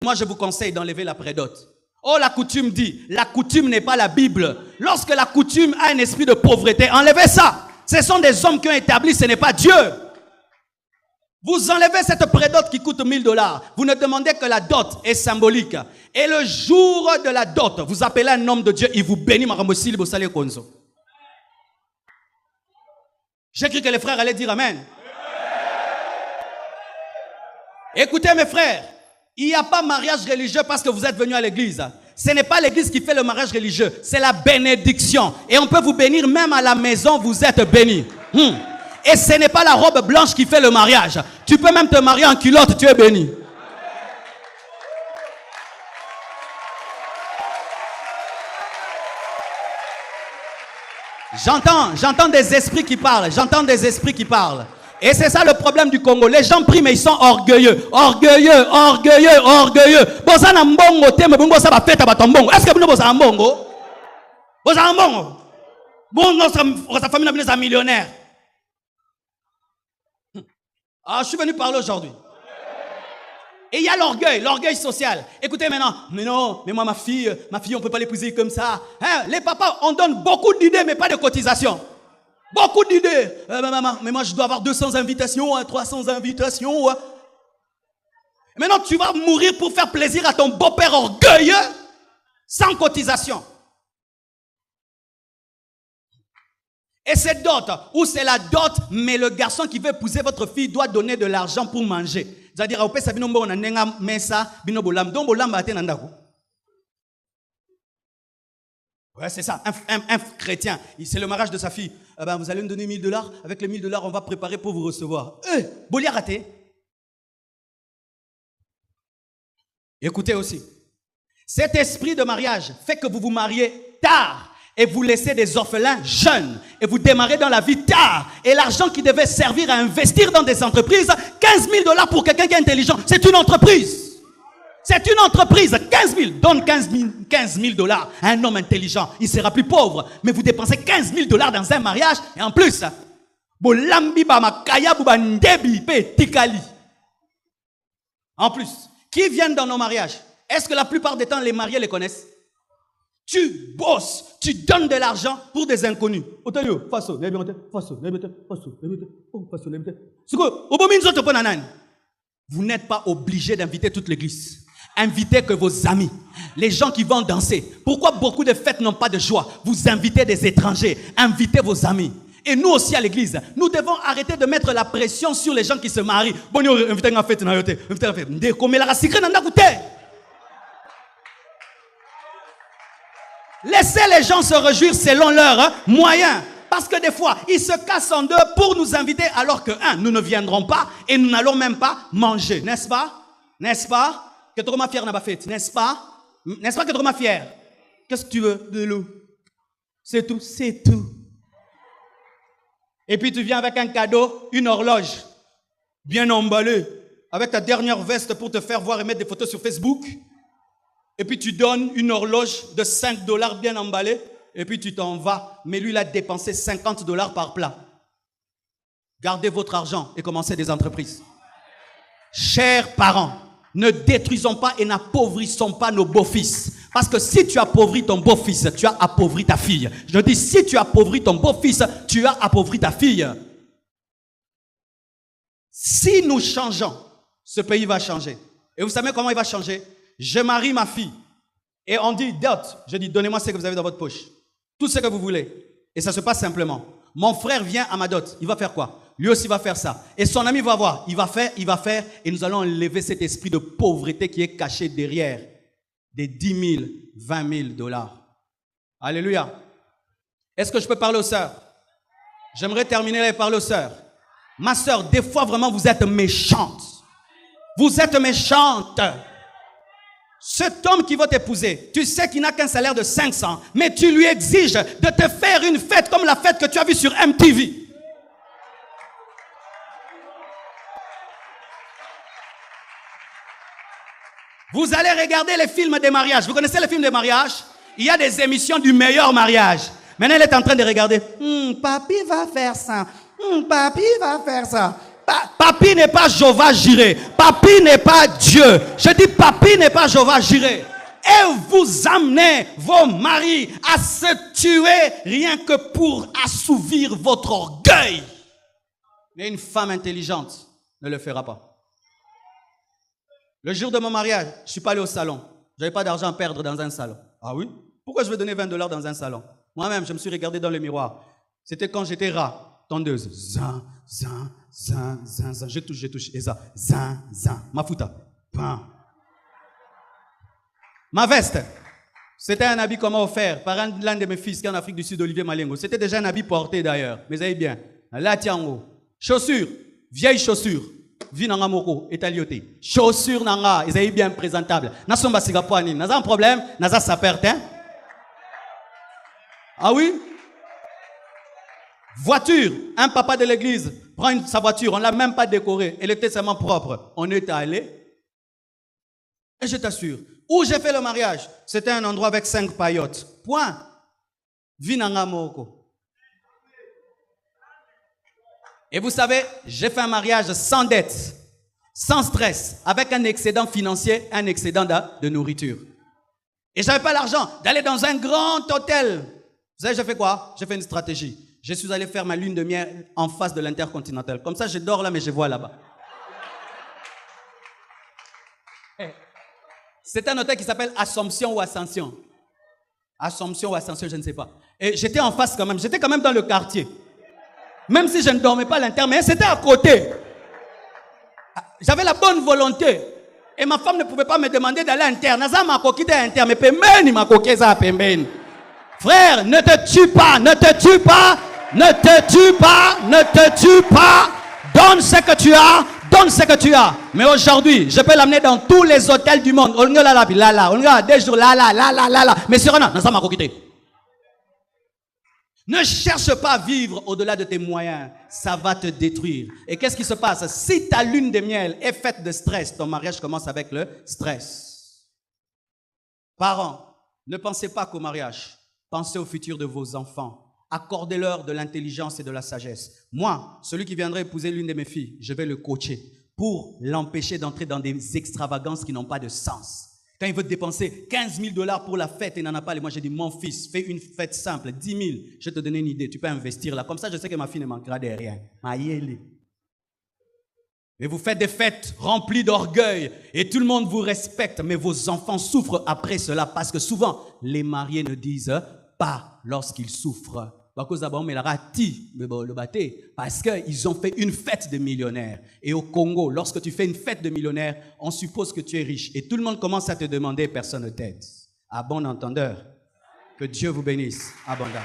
Moi, je vous conseille d'enlever la prédote. Oh, la coutume dit, la coutume n'est pas la Bible. Lorsque la coutume a un esprit de pauvreté, enlevez ça. Ce sont des hommes qui ont établi, ce n'est pas Dieu. Vous enlevez cette prédote qui coûte $1000. Vous ne demandez que la dot est symbolique. Et le jour de la dot, vous appelez un homme de Dieu, il vous bénit. J'ai cru que les frères allaient dire Amen. Écoutez mes frères, il n'y a pas mariage religieux parce que vous êtes venus à l'église. Ce n'est pas l'église qui fait le mariage religieux, c'est la bénédiction. Et on peut vous bénir même à la maison, vous êtes bénis. Et ce n'est pas la robe blanche qui fait le mariage. Tu peux même te marier en culotte, tu es béni. J'entends des esprits qui parlent. J'entends des esprits qui parlent. Et c'est ça le problème du Congo. Les gens prient mais ils sont orgueilleux. Orgueilleux. Bosa na mbongo te me bongo sa ba fête ba tombongo. Est-ce que vous bosa na mbongo? Bosa na mbongo. Bon notre famille est millionnaire. Ah, je suis venu parler aujourd'hui. Et il y a l'orgueil social. Écoutez maintenant, mais non, mais moi ma fille, on peut pas l'épouser comme ça. Hein? Les papas, on donne beaucoup d'idées mais pas de cotisation. Beaucoup d'idées. Mais moi, je dois avoir 200 invitations, 300 invitations. Maintenant, tu vas mourir pour faire plaisir à ton beau-père orgueilleux sans cotisation. Et c'est dot, ou c'est la dot, mais le garçon qui veut épouser votre fille doit donner de l'argent pour manger. C'est-à-dire, ouais, c'est ça, un chrétien, c'est le mariage de sa fille. Vous allez me donner $1000, avec les $1000, on va préparer pour vous recevoir. Bolia raté. Écoutez aussi, cet esprit de mariage fait que vous vous mariez tard et vous laissez des orphelins jeunes et vous démarrez dans la vie tard. Et l'argent qui devait servir à investir dans des entreprises, $15 000 pour quelqu'un qui est intelligent, c'est une entreprise. C'est une entreprise, 15 000, donne 15 000 $ à un homme intelligent, il sera plus pauvre. Mais vous dépensez 15 000 $ dans un mariage, et en plus, en plus, qui viennent dans nos mariages? Est-ce que la plupart des temps, les mariés les connaissent? Tu bosses, tu donnes de l'argent pour des inconnus. Vous n'êtes pas obligé d'inviter toute l'église. Invitez que vos amis, les gens qui vont danser. Pourquoi beaucoup de fêtes n'ont pas de joie? Vous invitez des étrangers, invitez vos amis. Et nous aussi à l'église, nous devons arrêter de mettre la pression sur les gens qui se marient. Laissez les gens se réjouir selon leurs moyens. Parce que des fois, ils se cassent en deux pour nous inviter alors que, nous ne viendrons pas et nous n'allons même pas manger. N'est-ce pas? N'est-ce pas? Que tu es fier n'a pas fait. N'est-ce pas? N'est-ce pas que tu es fier? Qu'est-ce que tu veux de l'eau? C'est tout, c'est tout. Et puis tu viens avec un cadeau, une horloge, bien emballée, avec ta dernière veste pour te faire voir et mettre des photos sur Facebook. Et puis tu donnes une horloge de $5 bien emballée. Et puis tu t'en vas. Mais lui, il a dépensé $50 par plat. Gardez votre argent et commencez des entreprises. Chers parents, ne détruisons pas et n'appauvrissons pas nos beaux-fils. Parce que si tu appauvris ton beau-fils, tu as appauvri ta fille. Je dis, si tu appauvris ton beau-fils, tu as appauvri ta fille. Si nous changeons, ce pays va changer. Et vous savez comment il va changer? Je marie ma fille. Et on dit, dot. Je dis, donnez-moi ce que vous avez dans votre poche. Tout ce que vous voulez. Et ça se passe simplement. Mon frère vient à ma dot. Il va faire quoi? Lui aussi va faire ça. Et son ami va voir. Il va faire. Et nous allons enlever cet esprit de pauvreté qui est caché derrière des 10 000, 20 000 $. Alléluia. Est-ce que je peux parler aux sœurs? J'aimerais terminer et parler aux sœurs. Ma sœur, des fois vraiment vous êtes méchante. Vous êtes méchante. Cet homme qui va t'épouser, tu sais qu'il n'a qu'un salaire de 500, mais tu lui exiges de te faire une fête comme la fête que tu as vue sur MTV. Vous allez regarder les films des mariages. Vous connaissez les films des mariages? Il y a des émissions du meilleur mariage. Maintenant, elle est en train de regarder. Papi va faire ça. Papi va faire ça. Papi n'est pas Jéhovah Jireh. Papi n'est pas Dieu. Je dis papi n'est pas Jéhovah Jireh. Et vous amenez vos maris à se tuer rien que pour assouvir votre orgueil. Mais une femme intelligente ne le fera pas. Le jour de mon mariage, je ne suis pas allé au salon. Je n'avais pas d'argent à perdre dans un salon. Ah oui? Pourquoi je vais donner $20 dans un salon? Moi-même, je me suis regardé dans le miroir. C'était quand j'étais rat, tondeuse. Zin, zin, zin, zin, zin. Je touche. Et ça, zin, zin. Ma fouta. Pam. Ma veste, c'était un habit qu'on m'a offert par l'un de mes fils qui est en Afrique du Sud, Olivier Malengo. C'était déjà un habit porté d'ailleurs. Mais vous avez bien. La tiango. Chaussures, vieilles chaussures. Vi nanga moko, étalioté. Chaussures nanga, ils avez bien présentable. Nasomba sigapoani. N'a un problème, n'a ça perte, hein? Ah oui? Voiture, un papa de l'église prend sa voiture, on ne l'a même pas décorée. Elle était seulement propre. On est allé. Et je t'assure, où j'ai fait le mariage, c'était un endroit avec 5 paillotes. Point. Vinanga moko. Et vous savez, j'ai fait un mariage sans dette, sans stress, avec un excédent financier, un excédent de nourriture. Et je n'avais pas l'argent d'aller dans un grand hôtel. Vous savez, j'ai fait quoi? J'ai fait une stratégie. Je suis allé faire ma lune de miel en face de l'Intercontinental. Comme ça, je dors là, mais je vois là-bas. C'est un hôtel qui s'appelle Assomption ou Ascension. Assomption ou Ascension, je ne sais pas. Et j'étais en face quand même. J'étais quand même dans le quartier. Même si je ne dormais pas à l'intérieur, mais c'était à côté. J'avais la bonne volonté. Et ma femme ne pouvait pas me demander d'aller à l'intérieur. Frère, ne te tue pas, ne te tue pas, ne te tue pas, ne te tue pas. Donne ce que tu as. Donne ce que tu as. Mais aujourd'hui, je peux l'amener dans tous les hôtels du monde. On a des jours là. Mais sur un ne cherche pas à vivre au-delà de tes moyens. Ça va te détruire. Et qu'est-ce qui se passe? Si ta lune de miel est faite de stress, ton mariage commence avec le stress. Parents, ne pensez pas qu'au mariage. Pensez au futur de vos enfants. Accordez-leur de l'intelligence et de la sagesse. Moi, celui qui viendrait épouser l'une de mes filles, je vais le coacher pour l'empêcher d'entrer dans des extravagances qui n'ont pas de sens. Quand il veut dépenser $15 000 pour la fête et n'en a pas, moi j'ai dit, mon fils, fais une fête simple, 10 000. Je vais te donner une idée, tu peux investir là. Comme ça, je sais que ma fille ne manquera de rien. Et vous faites des fêtes remplies d'orgueil et tout le monde vous respecte, mais vos enfants souffrent après cela parce que souvent, les mariés ne disent pas lorsqu'ils souffrent. Parce qu'ils ont fait une fête de millionnaires. Et au Congo, lorsque tu fais une fête de millionnaires, on suppose que tu es riche. Et tout le monde commence à te demander, personne ne t'aide. À bon entendeur, que Dieu vous bénisse abondamment.